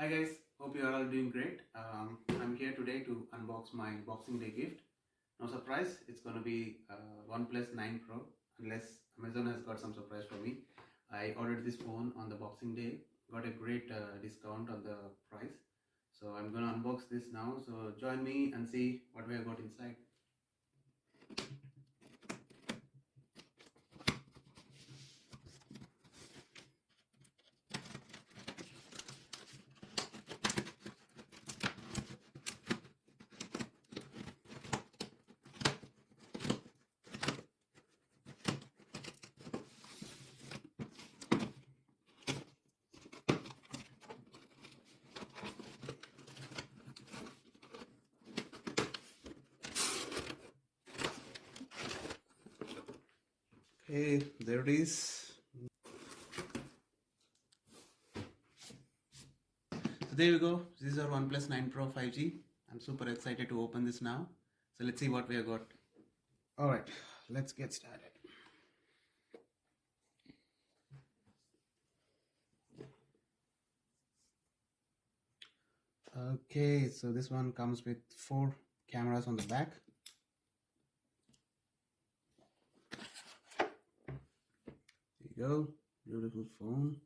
Hi guys, hope you are all doing great. I'm here today to unbox my Boxing Day gift. No surprise, it's gonna be OnePlus 9 Pro, unless Amazon has got some surprise for me. I ordered this phone on the Boxing Day, got a great discount on the price. So I'm gonna unbox this now. So join me and see what we have got inside. Okay, there it is. So there you go. This is our OnePlus 9 Pro 5G. I'm super excited to open this now. So let's see what we have got. Alright, let's get started. Okay, so this one comes with 4 cameras on the back. There you go, beautiful phone.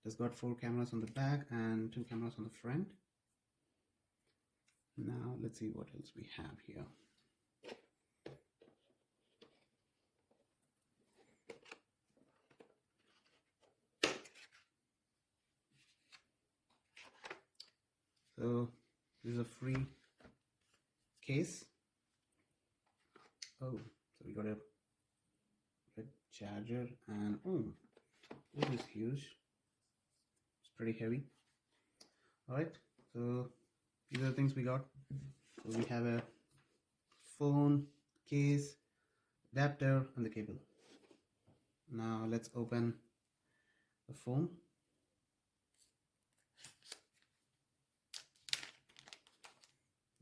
It's got 4 cameras on the back and 2 cameras on the front. Now let's see what else we have here. So this is a free case. Oh, so we got a red charger and oh, this is huge. It's pretty heavy. Alright, so these are the things we got. So we have a phone, case, adapter and the cable. Now let's open the phone.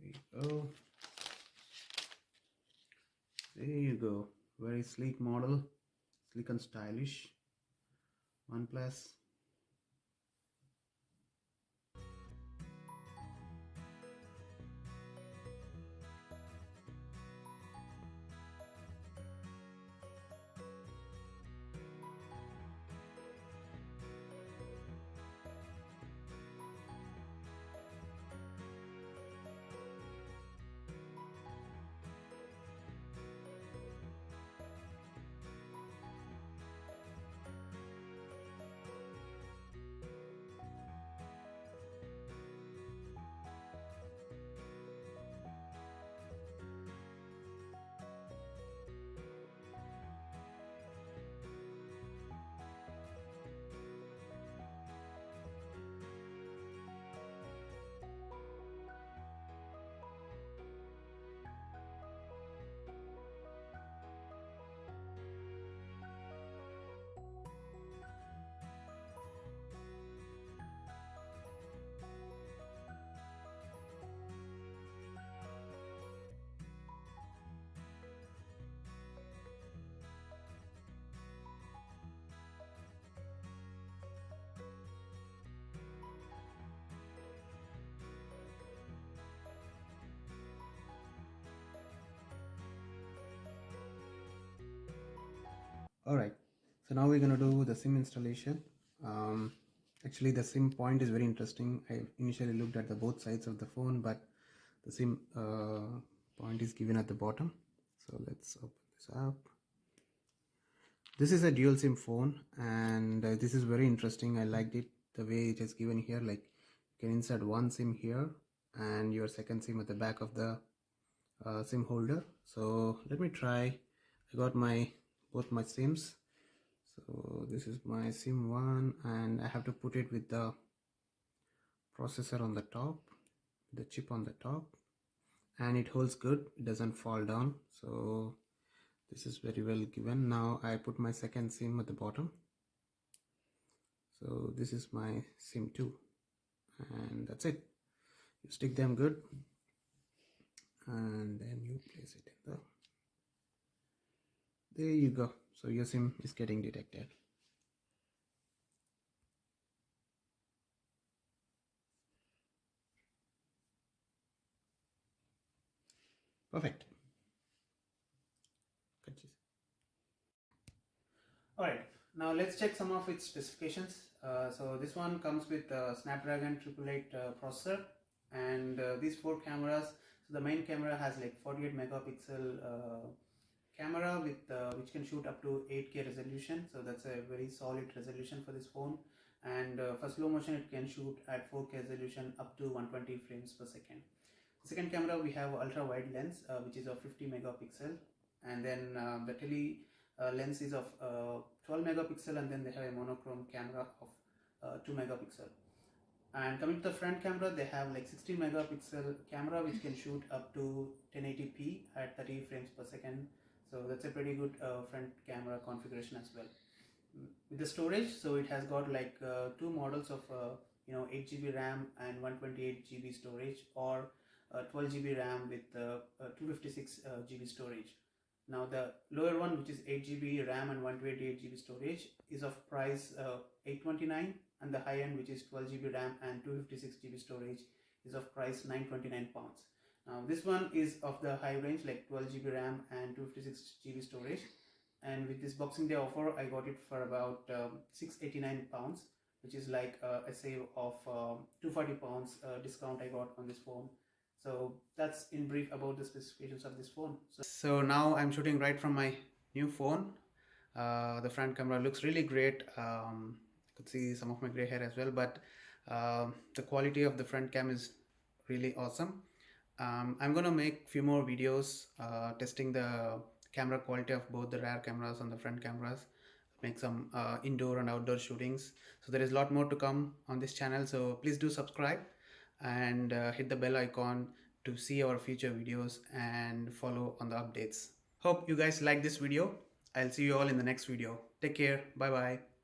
There you go. There you go. Very sleek model, sleek and stylish. OnePlus. Alright, so now we're going to do the SIM installation. Actually the SIM point is very interesting. I initially looked at the both sides of the phone, but the SIM point is given at the bottom. So let's open this up. This is a dual SIM phone and this is very interesting. I liked it the way it is given here. Like you can insert one SIM here and your second SIM at the back of the SIM holder. So let me try. I got both my SIMs. So this is my SIM 1 and I have to put it with the processor on the top, the chip on the top, and it holds good, it doesn't fall down. So this is very well given. Now I put my second SIM at the bottom. So this is my SIM 2 and that's it. You stick them good and then you place it in the, there you go. So your SIM is getting detected. Perfect. Alright, now let's check some of its specifications. So this one comes with Snapdragon 888 processor, and these four cameras. So the main camera has like 48 megapixel camera with which can shoot up to 8K resolution. So that's a very solid resolution for this phone. And for slow motion, it can shoot at 4K resolution up to 120 frames per second. Second camera, we have ultra wide lens, which is of 50 megapixel, and then the tele lens is of 12 megapixel, and then they have a monochrome camera of 2 megapixel. And coming to the front camera, they have like 16 megapixel camera which can shoot up to 1080p at 30 frames per second. So that's a pretty good front camera configuration as well. With the storage, so it has got like two models of 8GB RAM and 128GB storage, or 12GB RAM with 256GB storage. Now the lower one, which is 8GB RAM and 128GB storage, is of price $829, and the high end, which is 12GB RAM and 256GB storage, is of price £929. Now this one is of the high range, like 12GB RAM and 256GB storage, and with this Boxing Day offer, I got it for about £689, which is like a save of £240 discount I got on this phone. So that's in brief about the specifications of this phone. So now I'm shooting right from my new phone. The front camera looks really great. You could see some of my gray hair as well, but the quality of the front cam is really awesome. I'm gonna make few more videos testing the camera quality of both the rear cameras and the front cameras, make some indoor and outdoor shootings. So there is a lot more to come on this channel, so please do subscribe and hit the bell icon to see our future videos and follow on the updates. Hope you guys like this video. I'll see you all in the next video. Take care. Bye bye.